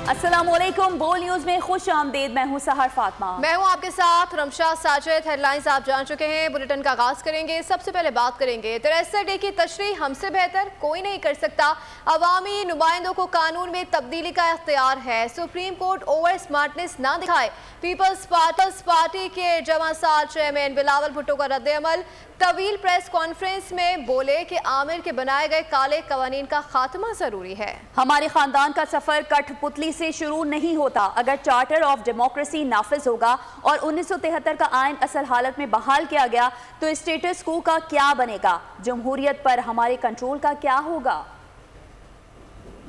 अस्सलामुअलैकुम, बोल न्यूज में खुश आमदीद। मैं हूं सहर फातिमा। मैं हूं आपके साथ रमशा साजिद। हेडलाइंस आप जान चुके हैं, बुलेटिन का आगाज करेंगे। सबसे पहले बात करेंगे 63 डे की तशरीह हमसे बेहतर कोई नहीं कर सकता। अवामी नुमाइंदों को कानून में तब्दीली का इख्तियार है। सुप्रीम कोर्ट ओवर स्मार्टनेस ना दिखाए। पीपल्स पार्टी के जमा साल चेयरमैन बिलावल भुट्टो का रद्द-ए-अमल। तवील प्रेस कॉन्फ्रेंस में बोले कि आमिर के बनाए गए काले कवानीन का खात्मा जरूरी है। हमारे खानदान का सफर कठपुतली से शुरू नहीं होता। अगर चार्टर ऑफ डेमोक्रेसी नाफिज होगा और 1973 का आयन असल हालत में बहाल किया गया तो स्टेटस को का क्या बनेगा? जमहूरियत पर हमारे कंट्रोल का क्या होगा?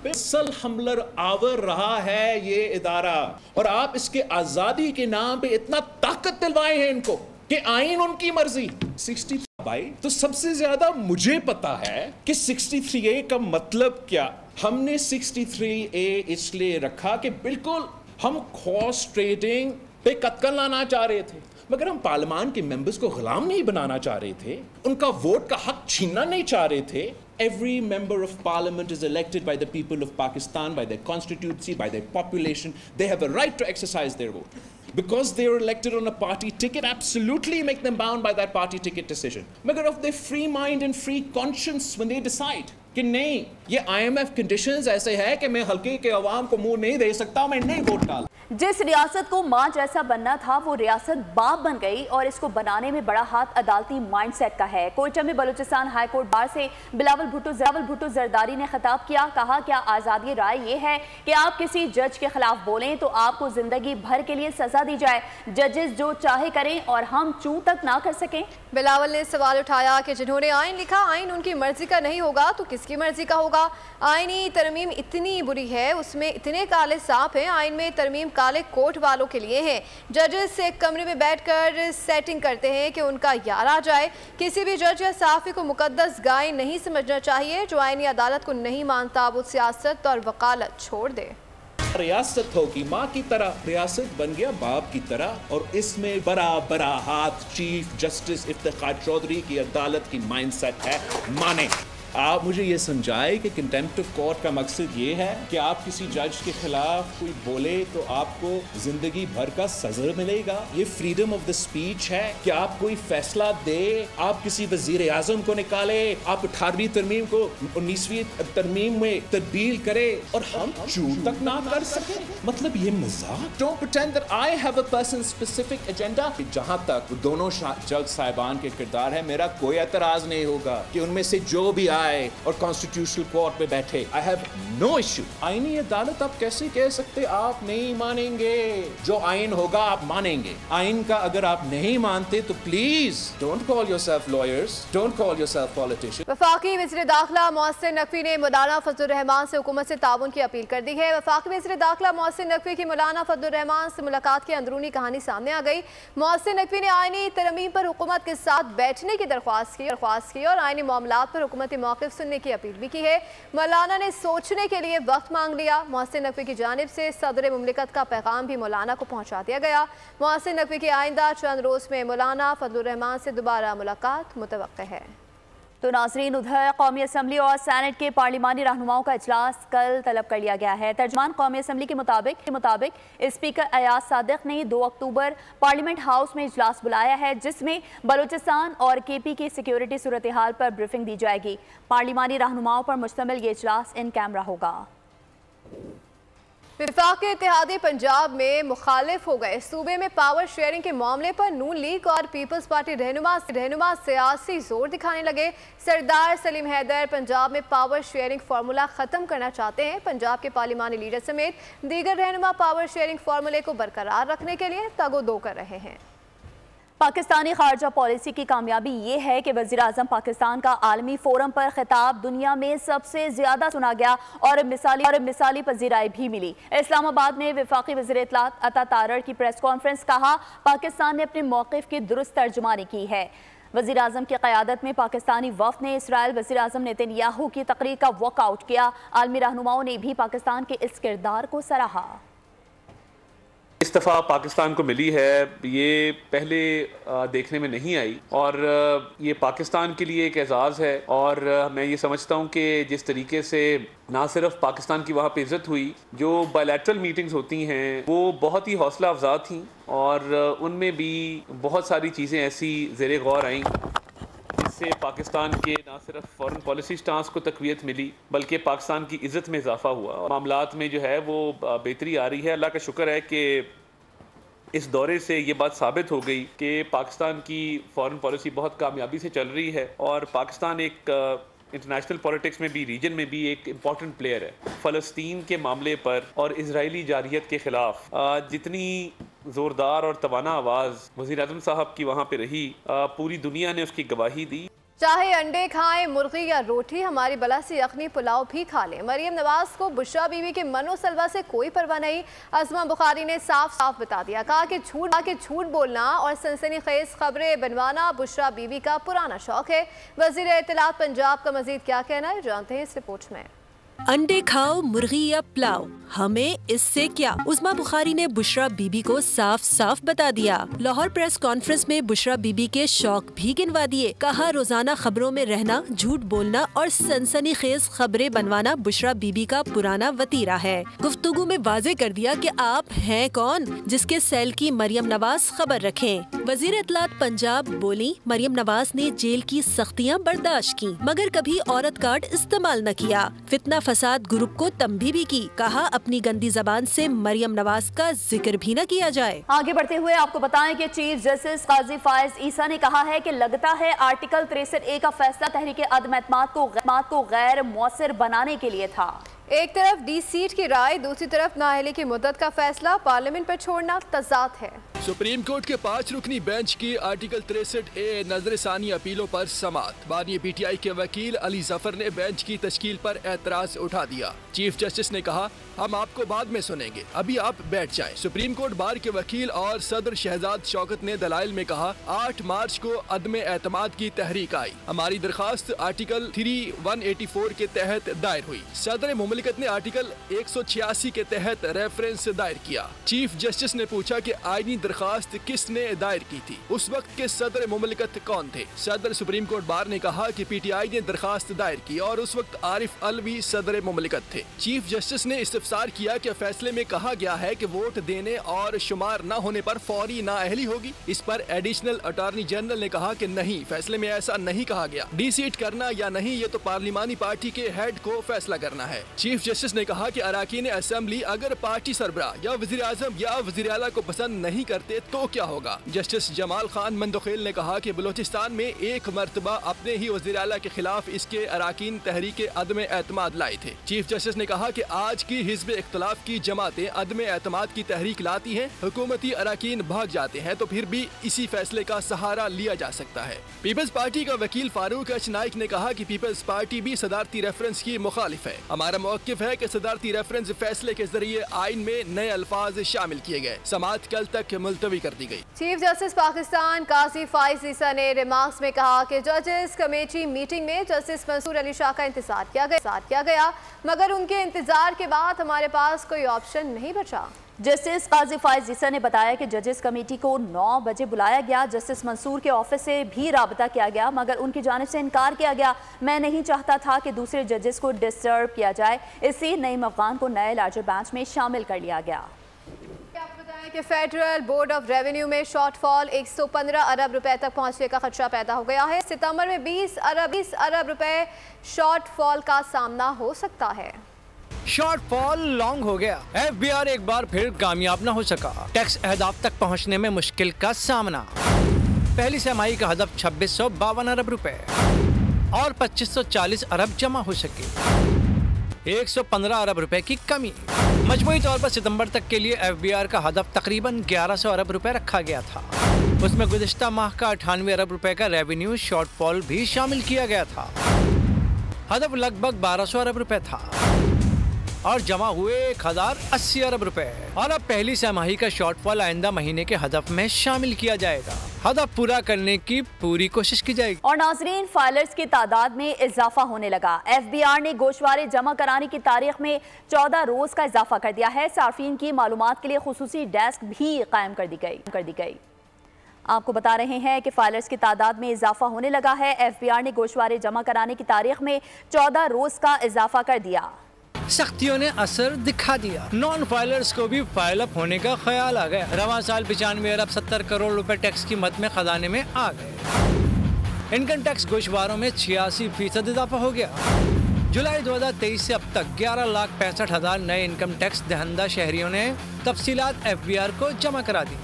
सल हमलर आवर रहा है ये इदारा, और आप इसके आजादी के नाम पे इतना ताकत दिलवाए हैं इनको कि आइन उनकी मर्जी। 63 भाई, तो सबसे ज्यादा मुझे पता है कि 63A का मतलब क्या। हमने 63A इसलिए रखा कि बिल्कुल हम हॉर्स ट्रेडिंग पे कत्ल लाना चाह रहे थे, मगर हम पार्लियामान के मेंबर्स को गुलाम नहीं बनाना चाह रहे थे, उनका वोट का हक छीनना नहीं चाह रहे थे। Every member of parliament is elected by the people of Pakistan, by their constituency, by their population. They have a right to exercise their vote. Because they are elected on a party ticket, absolutely make them bound by that party ticket decision. Magar of their free mind and free conscience when they decide कि नहीं, ये IMF conditions ऐसे है कि मैं हल्के के अवाम को मुंह नहीं दे सकता, मैं नहीं वोट डाल। जिस रियासत को मां जैसा बनना था वो रियासत बाप बन गई और इसको बनाने में बड़ा हाथ अदालती माइंडसेट का है। कोयटा में बलूचिस्तान हाई कोर्ट बार से बिलावल भुट्टो जरदारी ने खिताब किया। कहा, क्या आज़ादी राय ये है कि आप किसी जज के खिलाफ बोलें तो आपको जिंदगी भर के लिए सजा दी जाए, जजेस जो चाहे करें और हम चूं तक ना कर सकें? बिलावल ने सवाल उठाया कि जिन्होंने आइन लिखा, आइन उनकी मर्जी का नहीं होगा तो किसकी मर्जी का होगा? आइनी तरमीम इतनी बुरी है, उसमें इतने काले सांप हैं। आइन में तरमीम काले कोट वालों के लिए हैं। जजेस एक कमरे में बैठकर सेटिंग करते हैं कि उनका यार आ जाए। किसी भी जज या साफी को मुकद्दस गाय नहीं समझना चाहिए। जो आइनी अदालत को नहीं मानता वो सियासत और वकालत छोड़ दे। रियासत होगी माँ की तरह, रियासत बन गया बाप की तरह, और इसमें बड़ा बड़ा हाथ चीफ जस्टिस इफ्तिखार चौधरी की अदालत की माइंडसेट है। माने आप मुझे ये समझाए कि कंटेम्प्ट ऑफ कोर्ट का मकसद ये है कि आप किसी जज के खिलाफ कोई बोले तो आपको जिंदगी भर का सजा मिलेगा। ये फ्रीडम ऑफ द स्पीच है कि आप कोई फैसला दे, आप किसी वजीर आजम को निकाले, आप 18वीं तरमीम को 19वीं तरमीम में तब्दील करे और हम चू तक ना कर सके। मतलब ये मजाक। Don't pretend that I have a person specific agenda. जहां तक दोनों जज साहिबान के किरदार है, मेरा कोई एतराज नहीं होगा कि उनमें से जो भी और कॉन्स्टिट्यूशनल कोर्ट में बैठे। I have no issue. आईनी अदालत आप कैसे कह सकते आप नहीं मानेंगे? जो आइन होगा आप मानेंगे। आइन का अगर आप नहीं मानते तो please don't call yourself lawyers, don't call yourself politician. वफाकी वज़ीर दाखिला मोहसिन नकवी ने मौलाना फजलुर रहमान से हुकूमत से ताउन की अपील कर दी है। वफाकी वज़ीर दाखिला मोहसिन नकवी की मौलाना फजलुर रहमान से मुलाकात की अंदरूनी कहानी सामने आ गई। मोहसिन नकवी ने आईनी तरमीम पर हुकूमत के साथ बैठने की दरख्वास्त की और आईनी मामलात पर हुकूमती मौक़िफ़ सुनने की अपील भी की है। मौलाना ने सोचने के लिए वक्त मांग लिया। मोहसिन नकवी की जानिब से सदर मुमलिकत का पैगाम भी मौलाना को पहुंचा दिया गया। मोहसिन नकवी की आइंदा चंद रोज में मौलाना फजलुर रहमान से दोबारा मुलाकात मुतवक्किल है। तो नाज़रीन, उधर कौमी असम्बली और सेनेट के पार्लिमानी रहनुमाओं का इजलास कल तलब कर लिया गया है। तर्जमान कौमी असम्बली के मुताबिक स्पीकर अयाज सादिक ने 2 अक्टूबर पार्लियामेंट हाउस में इजलास बुलाया है, जिसमें बलूचिस्तान और KP की सिक्योरिटी सूरत हाल पर ब्रीफिंग दी जाएगी। पार्लिमानी रहनुमाओं पर मुश्तमिल ये इजलास इन कैमरा होगा। वफाकी इत्तेहादी पंजाब में मुखालिफ हो गए। सूबे में पावर शेयरिंग के मामले पर नून लीग और पीपल्स पार्टी रहनुमा सियासी जोर दिखाने लगे। सरदार सलीम हैदर पंजाब में पावर शेयरिंग फार्मूला ख़त्म करना चाहते हैं। पंजाब के पार्लिमानी लीडर समेत दीगर रहनुमा पावर शेयरिंग फार्मूले को बरकरार रखने के लिए तगोदो कर रहे हैं। पाकिस्तानी खारजा पॉलिसी की कामयाबी ये है कि वज़ीर आज़म पाकिस्तान का आलमी फोरम पर खिताब दुनिया में सबसे ज्यादा सुना गया और मिसाली पजीराई भी मिली। इस्लामाबाद में वफाकी वज़ीर इत्तलात अता तारड़ की प्रेस कॉन्फ्रेंस। कहा, पाकिस्तान ने अपने मौक़िफ़ की दुरुस्त तर्जुमानी की है। वज़ीर आज़म की क़यादत में पाकिस्तानी वफ़द ने इसराइल वज़ीर आज़म नेतन्याहू की तकरीर का वॉकआउट किया। आलमी रहनुमाओं ने भी पाकिस्तान के इस किरदार को सराहा। इस दफ़ा पाकिस्तान को मिली है ये पहले देखने में नहीं आई और ये पाकिस्तान के लिए एक एजाज़ है। और मैं ये समझता हूँ कि जिस तरीके से ना सिर्फ पाकिस्तान की वहाँ पे इज़्ज़त हुई, जो बायलैटरल मीटिंग्स होती हैं वो बहुत ही हौसला अफजा थी और उनमें भी बहुत सारी चीज़ें ऐसी ज़ेरे गौर आईं जिससे पाकिस्तान के ना सिर्फ फॉरेन पॉलिसी स्टांस को तक़वियत मिली बल्कि पाकिस्तान की इज़्ज़त में इजाफा हुआ और मामलात में जो है वो बेहतरी आ रही है। अल्लाह का शुक्र है कि इस दौरे से ये बात साबित हो गई कि पाकिस्तान की फॉरेन पॉलिसी बहुत कामयाबी से चल रही है और पाकिस्तान एक इंटरनेशनल पॉलिटिक्स में भी, रीजन में भी एक इम्पॉर्टेंट प्लेयर है। फ़लस्तीन के मामले पर और इजरायली जारहियत के ख़िलाफ़ जितनी ज़ोरदार और तवाना आवाज़ वज़ीर आज़म साहब की वहाँ पे रही, पूरी दुनिया ने उसकी गवाही दी। चाहे अंडे खाएं, मुर्गी या रोटी, हमारी बला से यखनी पुलाव भी खा लें, मरियम नवाज को बुशरा बीवी के मनो सलवा से कोई परवाह नहीं। अज़मा बुखारी ने साफ साफ बता दिया, कहा कि झूठ बोलना और सनसनीखेज खबरें बनवाना बुशरा बीवी का पुराना शौक है। वज़ीर इत्तलात पंजाब का मजीद क्या कहना है, जानते हैं इस रिपोर्ट में। अंडे खाओ, मुर्गी या पुलाव, हमें इससे क्या। उज़मा बुखारी ने बुशरा बीबी को साफ साफ बता दिया। लाहौर प्रेस कॉन्फ्रेंस में बुशरा बीबी के शौक भी गिनवा दिए। कहा रोजाना खबरों में रहना, झूठ बोलना और सनसनीखेज खबरें बनवाना बुशरा बीबी का पुराना वतीरा है। गुफ्तगू में वाजे कर दिया कि आप हैं कौन जिसके सेल की मरियम नवाज खबर रखें। वजीर इत्तलात पंजाब बोली, मरियम नवाज ने जेल की सख्तियाँ बर्दाश्त की मगर कभी औरत कार्ड इस्तेमाल न किया। फितना फसाद ग्रुप को तंबी भी की। कहा अपनी गंदी जबान से मरियम नवाज का जिक्र भी न किया जाए। आगे बढ़ते हुए आपको बताएं कि चीफ जस्टिस काजी फायज ईसा ने कहा है कि लगता है आर्टिकल 63A का फैसला तहरीक अदम एतमाद को गैर मौसर बनाने के लिए था। एक तरफ डी सीट की राय, दूसरी तरफ नाअहली की मुद्दत का फैसला पार्लियामेंट पर छोड़ना तजाद है। सुप्रीम कोर्ट के 5 रुकनी बेंच की आर्टिकल 63A नजरसानी अपीलों पर समाअत। बानी PTI के वकील अली जफर ने बेंच की तश्कील पर एतराज उठा दिया। चीफ जस्टिस ने कहा, हम आपको बाद में सुनेंगे, अभी आप बैठ जाएं। सुप्रीम कोर्ट बार के वकील और सदर शहजाद शौकत ने दलाइल में कहा, 8 मार्च को अदम एतमाद की तहरीक आई, हमारी दरखास्त आर्टिकल 3184 के तहत दायर हुई। सदर मुमलिकत ने आर्टिकल 186 के तहत रेफरेंस दायर किया। चीफ जस्टिस ने पूछा कि आईनी दरखास्त किसने दायर की थी, उस वक्त के सदर मुमलिकत कौन थे। सदर सुप्रीम कोर्ट बार ने कहा कि PTI ने दरखास्त दायर की और उस वक्त आरिफ अलवी सदर मुमलिकत थे। चीफ जस्टिस ने इस्तिफसार किया कि फैसले में कहा गया है कि वोट देने और शुमार न होने पर फौरी नाअहली होगी। इस पर एडिशनल अटॉर्नी जनरल ने कहा कि नहीं, फैसले में ऐसा नहीं कहा गया। डी सीट करना या नहीं ये तो पार्लिमानी पार्टी के हेड को फैसला करना है। चीफ जस्टिस ने कहा कि अराकीन असेंबली अगर पार्टी सरबरा या वजीर आजम या वजीर आला को पसंद नहीं करते तो क्या होगा। जस्टिस जमाल खान मंदोखेल ने कहा कि बलोचिस्तान में एक मरतबा अपने ही वजीर आला के खिलाफ इसके अराकीन तहरीक अदम एतमाद लाए थे। चीफ जस्टिस ने कहा कि आज की हिज़्ब इख्तलाफ की जमातें अदम एतमाद की तहरीक लाती हैं, हुकूमती अराकीन भाग जाते हैं तो फिर भी इसी फैसले का सहारा लिया जा सकता है। पीपल्स पार्टी का वकील फारूक एच नाइक ने कहा कि पीपल्स पार्टी भी सदारती रेफरेंस की मुखालिफ है। हमारा मौक़िफ़ है कि सदारती रेफरेंस फैसले के जरिए आइन में नए अल्फाज शामिल किए गए। समाअत कल तक मुलतवी कर दी गई। चीफ जस्टिस पाकिस्तान काजी फायज ईसा ने रिमार्क्स में कहा कि जजेस कमेटी मीटिंग में जस्टिस मंसूर अली शाह का इंतजार किया गया मगर उनके इंतजार के बाद हमारे पास कोई ऑप्शन नहीं बचा। जस्टिस काजी फायज ईसा ने बताया कि जजेस कमेटी को 9 बजे बुलाया गया। जस्टिस मंसूर के ऑफिस से भी राबता किया गया मगर उनकी जानिब से इनकार किया गया। मैं नहीं चाहता था कि दूसरे जजेस को डिस्टर्ब किया जाए, इसलिए नईम अफगान को नए लार्जर बेंच में शामिल कर लिया गया। कि फेडरल बोर्ड ऑफ रेवेन्यू में शॉर्टफॉल 115 अरब रुपए तक पहुंचने का खदशा पैदा हो गया है। सितंबर में 20 अरब रुपए शॉर्टफॉल का सामना हो सकता है। शॉर्टफॉल लॉन्ग हो गया। FBI एक बार फिर कामयाब न हो सका। टैक्स अहदाफ तक पहुंचने में मुश्किल का सामना। पहली छमाही का हदफ 2652 अरब रुपए और 2540 अरब जमा हो सके। 115 अरब रुपए की कमी। मजमूई तौर पर सितंबर तक के लिए FBI का हदफ तकरीबन 1100 अरब रुपए रखा गया था। उसमें गुज़िश्ता माह का 98 अरब रुपए का रेवेन्यू शॉर्टफॉल भी शामिल किया गया था। हदफ लगभग 1200 अरब रुपए था और जमा हुए 1080 अरब रुपए। और अब पहली छमाही का शॉर्टफॉल आइंदा महीने के हदफ में शामिल किया जाएगा। हदफ पूरा करने की पूरी कोशिश की जाएगी। और नाजरीन, फाइलर्स की तादाद में इजाफा होने लगा। FBI ने गोशवारे जमा कराने की तारीख में 14 रोज का इजाफा कर दिया है। सार्फिन की मालूमात के लिए खुसूसी डेस्क भी कायम कर दी गई। आपको बता रहे हैं कि फाइलर्स की तादाद में इजाफा होने लगा है। FBI ने गोशवारे जमा कराने की तारीख में 14 रोज का इजाफा कर दिया। सख्तियों ने असर दिखा दिया। नॉन फाइलर्स को भी फाइल अप होने का ख्याल आ गया। रवां साल 95 अरब 70 करोड़ रुपए टैक्स की मद में खजाने में आ गए। इनकम टैक्स गोशवारों में 86% इजाफा हो गया। जुलाई 2023 से अब तक 11,65,000 नए इनकम टैक्स दहंदा शहरियों ने तफसीलात FBR को जमा करा दी।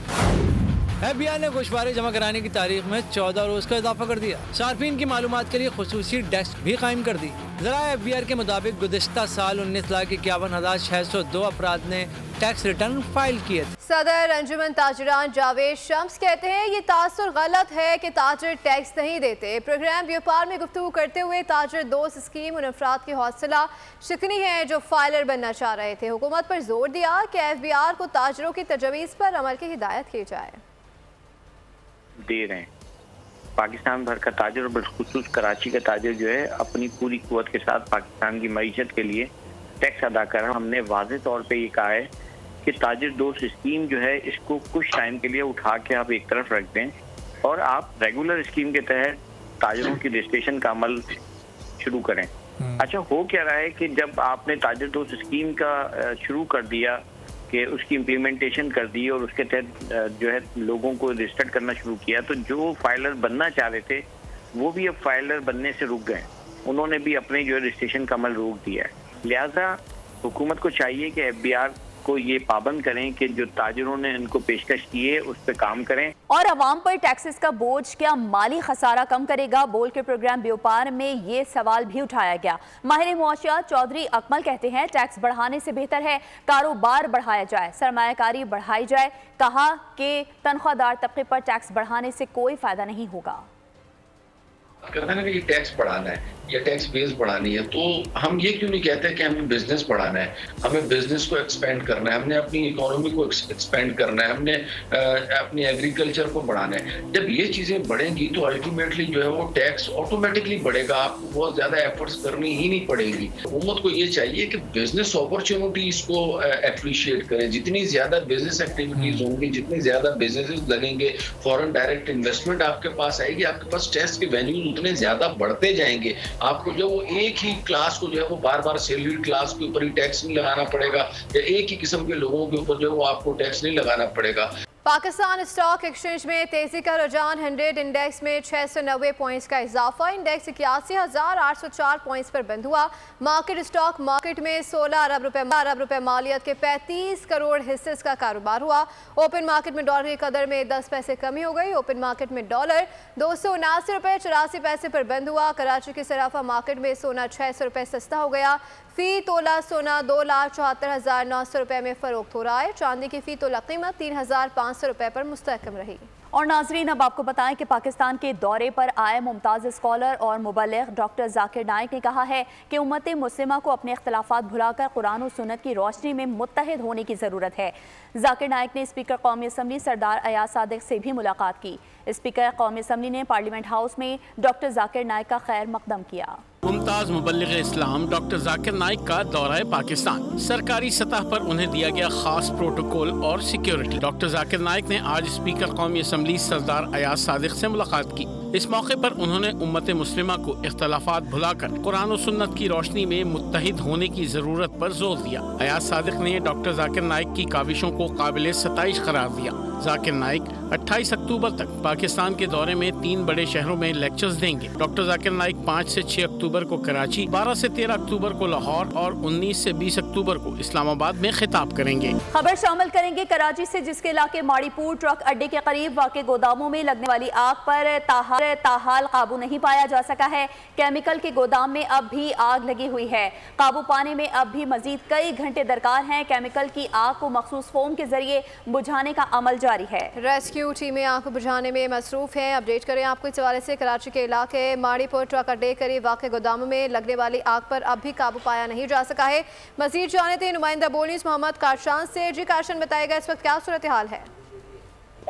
FBI ने गोशवारे जमा कराने की तारीख में 14 रोज का इजाफा कर दिया। सार्फिन की मालूमात के लिए खुसूसी डेस्क भी कायम कर दी। ज़राए FBR के मुताबिक गुज़िश्ता साल 19,51,602 अफराद ने टैक्स रिटर्न फाइल किए थे। सदर अंजुमन ताजरान जावेद शम्स कहते हैं ये तासुर गलत है कि ताजर टैक्स नहीं देते। प्रोग्राम व्यापार में गुफ्तगू करते हुए ताजर दोस्त स्कीम उन अफराद की हौसला शिकनी है जो फाइलर बनना चाह रहे थे। हुकूमत पर जोर दिया कि FBR को ताजरों की तजवीज़ पर अमल की हिदायत की जाए। दे रहे हैं पाकिस्तान भर का ताजर और बिलखुसूस कराची का ताजर जो है अपनी पूरी कुव्वत के साथ पाकिस्तान की मईशत के लिए टैक्स अदा कर रहा है। हमने वाज़ेह तौर पे ये कहा है कि ताजर दोस्त स्कीम जो है इसको कुछ टाइम के लिए उठा के आप एक तरफ रख दें और आप रेगुलर स्कीम के तहत ताजरों की रजिस्ट्रेशन का अमल शुरू करें। अच्छा, हो क्या रहा है कि जब आपने ताजर दोस्त स्कीम का शुरू कर दिया कि उसकी इम्प्लीमेंटेशन कर दी और उसके तहत जो है लोगों को रजिस्टर्ड करना शुरू किया, तो जो फाइलर बनना चाह रहे थे वो भी अब फाइलर बनने से रुक गए। उन्होंने भी अपने जो है रजिस्ट्रेशन का अमल रोक दिया है। लिहाजा हुकूमत को चाहिए कि FBR को ये पाबंद करें कि जो ताजरों ने इनको पेशकश की है उस पर काम करें। और अवाम पर टैक्सेस का बोझ क्या माली खसारा कम करेगा, बोल के प्रोग्राम व्यापार में ये सवाल भी उठाया गया। माहिर मुआशियात चौधरी अकमल कहते हैं टैक्स बढ़ाने से बेहतर है कारोबार बढ़ाया जाए, सरमायाकारी बढ़ाई जाए। कहा कि तनख्वाहदार तबके पर टैक्स बढ़ाने से कोई फायदा नहीं होगा। कहते हैं ना कि ये टैक्स बढ़ाना है या टैक्स बेस बढ़ानी है, तो हम ये क्यों नहीं कहते कि हमें बिजनेस बढ़ाना है, हमें बिजनेस को एक्सपेंड करना है, हमने अपनी इकोनॉमी को एक्सपेंड करना है, हमने अपनी एग्रीकल्चर को बढ़ाना है। जब ये चीज़ें बढ़ेंगी तो अल्टीमेटली जो है वो टैक्स ऑटोमेटिकली बढ़ेगा, आपको बहुत ज़्यादा एफर्ट्स करनी ही नहीं पड़ेगी। हुकूमत को ये चाहिए कि बिजनेस अपॉर्चुनिटीज़ को एप्रिशिएट करें। जितनी ज़्यादा बिजनेस एक्टिविटीज़ होंगी, जितनी ज़्यादा बिजनेस लगेंगे, फॉरेन डायरेक्ट इन्वेस्टमेंट आपके पास आएगी, आपके पास टैक्स के वैल्यूज उतने ज़्यादा बढ़ते जाएंगे। आपको जो वो एक ही क्लास को जो है वो बार बार सैलरीड क्लास के ऊपर ही टैक्स नहीं लगाना पड़ेगा या एक ही किस्म के लोगों के ऊपर जो है वो आपको टैक्स नहीं लगाना पड़ेगा। पाकिस्तान स्टॉक एक्सचेंज में तेजी का रुझान 100 इंडेक्स में 690 पॉइंट्स का इजाफा। इंडेक्स 81,804 पॉइंट्स पर बंद हुआ। मार्केट स्टॉक मार्केट में 16 अरब रुपए मालियत के 35 करोड़ हिस्से का कारोबार हुआ। ओपन मार्केट में डॉलर की कदर में 10 पैसे कमी हो गई। ओपन मार्केट में डॉलर 279 रुपए 84 पैसे पर बंद हुआ। कराची के सराफा मार्केट में सोना 600 रुपए सस्ता हो गया। फी तोला सोना 2,74,900 रुपए में फरोख्त हो रहा है। चांदी की फी तोला कीमत 3,500 रुपए पर मुस्तहकम रही। और नाजरीन, अब आपको बताएं कि पाकिस्तान के दौरे पर आए मुमताज़ स्कॉलर और मुबल्लिग डॉक्टर जाकिर नाइक ने कहा है कि उम्मत मुस्लिमा को अपने इख्तलाफात भुलाकर कुरान और सुन्नत की रोशनी में मुत्तहिद होने की ज़रूरत है। जाकिर नाइक ने स्पीकर कौमी असम्बली सरदार अयाज सादिक से भी मुलाकात की। स्पीकर कौमी असम्बली ने पार्लियामेंट हाउस में डॉक्टर जाकिर नाइक का खैर मकदम किया। मुमताज मुबल्लिग इस्लाम डॉक्टर जाकिर नाइक का दौरा पाकिस्तान, सरकारी सतह पर उन्हें दिया गया खास प्रोटोकॉल और सिक्योरिटी। डॉक्टर जाकिर नाइक ने आज स्पीकर कौमी असम्बली सरदार अयाज सादिक से मुलाकात की। इस मौके पर उन्होंने उम्मत मुस्लिमा को इख्तलाफात भुलाकर कुरान और सुन्नत की रोशनी में मुत्तहिद होने की जरूरत पर जोर दिया। अयाज सादिक ने डॉक्टर जाकिर नाइक की काविशों को काबिल सताइश करार दिया। जाकिर नाइक 28 अक्टूबर तक पाकिस्तान के दौरे में 3 बड़े शहरों में लेक्चर्स देंगे। डॉक्टर जाकिर नाइक 5 से 6 अक्टूबर को कराची, 12 से 13 अक्टूबर को लाहौर और 19 से 20 अक्टूबर को इस्लामाबाद में खिताब करेंगे। खबर शामिल करेंगे कराची से, जिसके इलाके माड़ीपुर ट्रक अड्डे के करीब वाक़े गोदामों में लगने वाली आग पर ताहाल काबू नहीं पाया जा सका है। केमिकल के गोदाम में अब भी आग लगी हुई है। काबू पाने में अब भी मजीद कई घंटे दरकार हैं। केमिकल की आग को मखसूस फोम के जरिए बुझाने का अमल जारी है। रेस्क्यू टीमें आग को बुझाने में मसरूफ हैं। अपडेट करें आपको इस हवाले से। कराची के इलाके माड़ीपुर ट्रक अड्डे करीब वाक़े गोदामों में लगने वाली आग पर अब भी काबू पाया नहीं जा सका है। मजीद जानते हैं नुमाइंदा बोल न्यूज़ मोहम्मद कारशान से। जी कारशान, बताएगा इस वक्त क्या सूरत हाल है?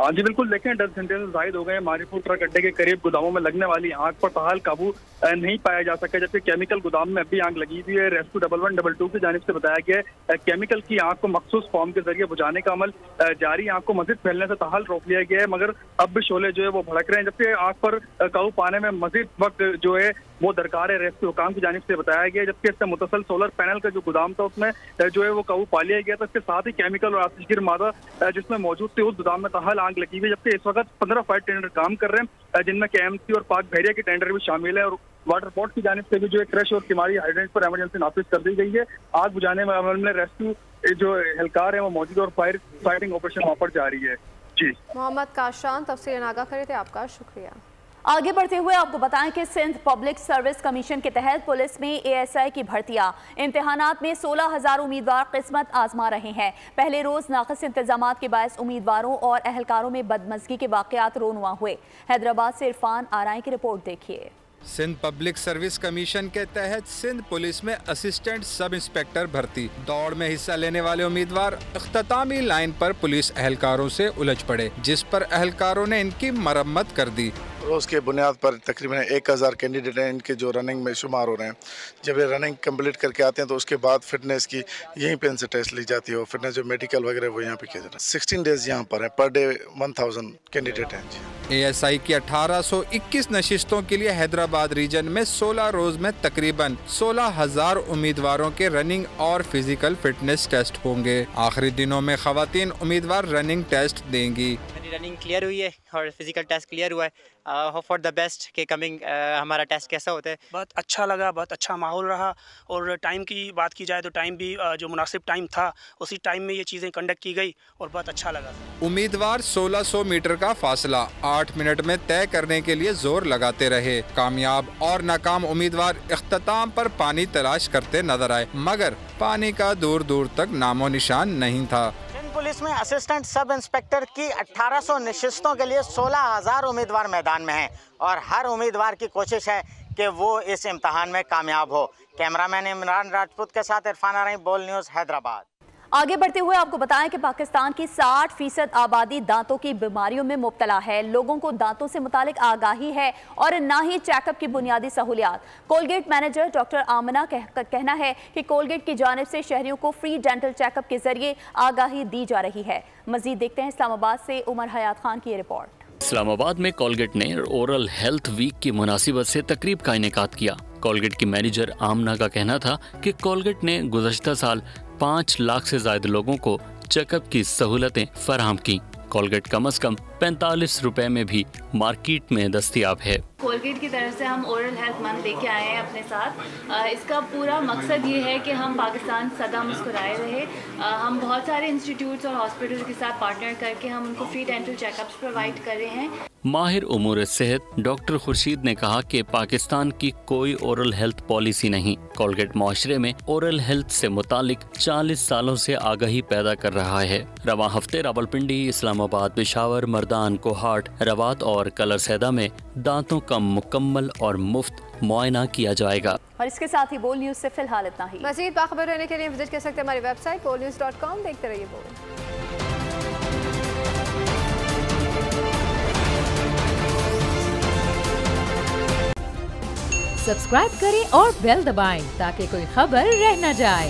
जी बिल्कुल, देखें 10 घंटे से जायद हो गए मारीपुर ट्रक अड्डे के करीब गोदामों में लगने वाली आग पर ताहाल काबू नहीं पाया जा सका, जबकि केमिकल गोदाम में अभी आग लगी हुई है। रेस्क्यू 1112 की जानिब से बताया गया है केमिकल की आग को मखसूस फॉर्म के जरिए बुझाने का अमल जारी। आग को मजीद फैलने से ताहाल रोक लिया गया है, मगर अब भी शोले जो है वो भड़क रहे हैं, जबकि आग पर काबू पाने में मजीद वक्त जो है वो दरकार है। रेस्क्यू हुकाम की जानिब से बताया गया, जबकि इससे मुतसल सोलर पैनल का जो गोदाम था उसमें जो है वो काबू पा लिया गया था। इसके साथ ही केमिकल और आतिशगीर मादा जिसमें मौजूद थे उस गोदाम में ताहाल आग लगी हुई है, जबकि इस वक्त 15 फायर टेंडर काम कर रहे हैं, जिनमें KMC और पाक बहरिया के टेंडर भी शामिल है। और वाटर बोर्ड की जानिब से भी जो है क्रश और किमारी हाइड्रेंट पर इमरजेंसी नाफिज कर दी गई है। आग बुझाने में अमल में रेस्क्यू जो एहलकार है वो मौजूद और फायर फाइटिंग ऑपरेशन वहाँ पर जारी है। जी मोहम्मद काशान तफसील आगाह करे थे, आपका शुक्रिया। आगे बढ़ते हुए आपको बताएं कि सिंध पब्लिक सर्विस कमीशन के तहत पुलिस में ASI की भर्तियां इम्तिहानात में 16,000 उम्मीदवार किस्मत आजमा रहे हैं। पहले रोज नाक़िस इंतजामात के बायस उम्मीदवारों और अहलकारों में बदमज़गी के वाक़यात रोनुमा हुए। हैदराबाद से इरफान आराई की रिपोर्ट देखिए। सिंध पब्लिक सर्विस कमीशन के तहत सिंध पुलिस में असिस्टेंट सब इंस्पेक्टर भर्ती। दौड़ में हिस्सा लेने वाले उम्मीदवार इख्तितामी लाइन पर पुलिस अहलकारों से उलझ पड़े, जिस पर अहलकारों ने इनकी मरम्मत कर दी। रोज़ के बुनियाद पर तकरीबन 1000 कैंडिडेट हैं, इनके जो रनिंग में शुमार हो रहे हैं। जब ये रनिंग कंप्लीट करके आते हैं तो उसके बाद फिटनेस की यहीं पे इनसे टेस्ट ली जाती है और फिटनेस जो मेडिकल वगैरह वो यहाँ पे किया जाता है। 16 डेज यहाँ पर है, पर डे 1000 कैंडिडेट हैं जी। ASI की 1821 नशिस्तों के लिए हैदराबाद रीजन में 16 रोज में तकरीबन 16,000 उम्मीदवारों के रनिंग और फिजिकल फिटनेस टेस्ट होंगे। आखिरी दिनों में खवातीन उम्मीदवार रनिंग टेस्ट देंगी। रनिंग क्लियर हुई है और फिजिकल टेस्ट क्लियर हुआ है। होप फॉर द बेस्ट के कमिंग हमारा टेस्ट कैसा होता है। बहुत अच्छा लगा, बहुत अच्छा माहौल रहा। और टाइम की बात की जाए तो टाइम भी जो मुनासिब टाइम था उसी टाइम में ये चीज़ें कंडक्ट की गई और बहुत अच्छा लगा। उम्मीदवार 1600 मीटर का फासला 8 मिनट में तय करने के लिए जोर लगाते रहे। कामयाब और नाकाम उम्मीदवार इख्तिताम पर पानी तलाश करते नजर आए, मगर पानी का दूर दूर तक नामो निशान नहीं था। पुलिस में असिस्टेंट सब इंस्पेक्टर की 1800 नशिस्तों के लिए 16,000 उम्मीदवार मैदान में हैं और हर उम्मीदवार की कोशिश है कि वो इस इम्तिहान में कामयाब हो। कैमरामैन इमरान राजपूत के साथ इरफान आराई, बोल न्यूज़, हैदराबाद। आगे बढ़ते हुए आपको बताएं कि पाकिस्तान की 60% आबादी दांतों की बीमारियों में मुब्तला है। लोगों को दांतों से मुतालिक आगाही है और ना ही चेकअप की बुनियादी सहूलियात। कोलगेट मैनेजर डॉक्टर आमना का कहना है कि कोलगेट की जानिब से शहरियों को फ्री डेंटल चेकअप के जरिए आगाही दी जा रही है। मजीद देखते हैं इस्लामाबाद से उमर हयात खान की रिपोर्ट। इस्लामाबाद में कोलगेट ने ओरल हेल्थ वीक की मुनासिबत से तकरीब का इनेकाद किया। कोलगेट की मैनेजर आमना का कहना था कि कोलगेट ने गुज़श्ता साल 5 लाख से ज्यादा लोगों को चेकअप की सहूलतें फराहम की। कोलगेट कम से कम 45 रुपए में भी मार्केट में दस्तयाब है। कोलगेट की तरफ से हम ओरल हेल्थ मंथ लेके आए हैं अपने साथ। इसका पूरा मकसद ये है कि हम पाकिस्तान सदा मुस्कुराए रहे। हम बहुत सारे इंस्टीट्यूट्स और हॉस्पिटल के साथ पार्टनर करके हम उनको फ्री डेंटल चेकअप्स प्रोवाइड कर रहे हैं। माहिर उमूर सेहत डॉक्टर खुर्शीद ने कहा कि पाकिस्तान की कोई ओरल हेल्थ पॉलिसी नहीं। कोलगेट माशरे में ओरल हेल्थ से मुतालिक 40 सालों से आगाही पैदा कर रहा है। रवा हफ्ते रावलपिंडी, इस्लामाबाद, पेशावर, मर्दान, कोहाट, रवात और कलरसैदा में दांतों का मुकम्मल और मुफ्त मुआयना किया जाएगा। और इसके साथ ही बोल न्यूज़ से फिलहाल इतना ही। मज़ीद बाखबर रहने के लिए विजिट कर सकते हैं हमारी वेबसाइट bolnews.com। देखते रहिए बोल। सब्सक्राइब करें और बेल दबाएं ताकि कोई खबर रह न जाए।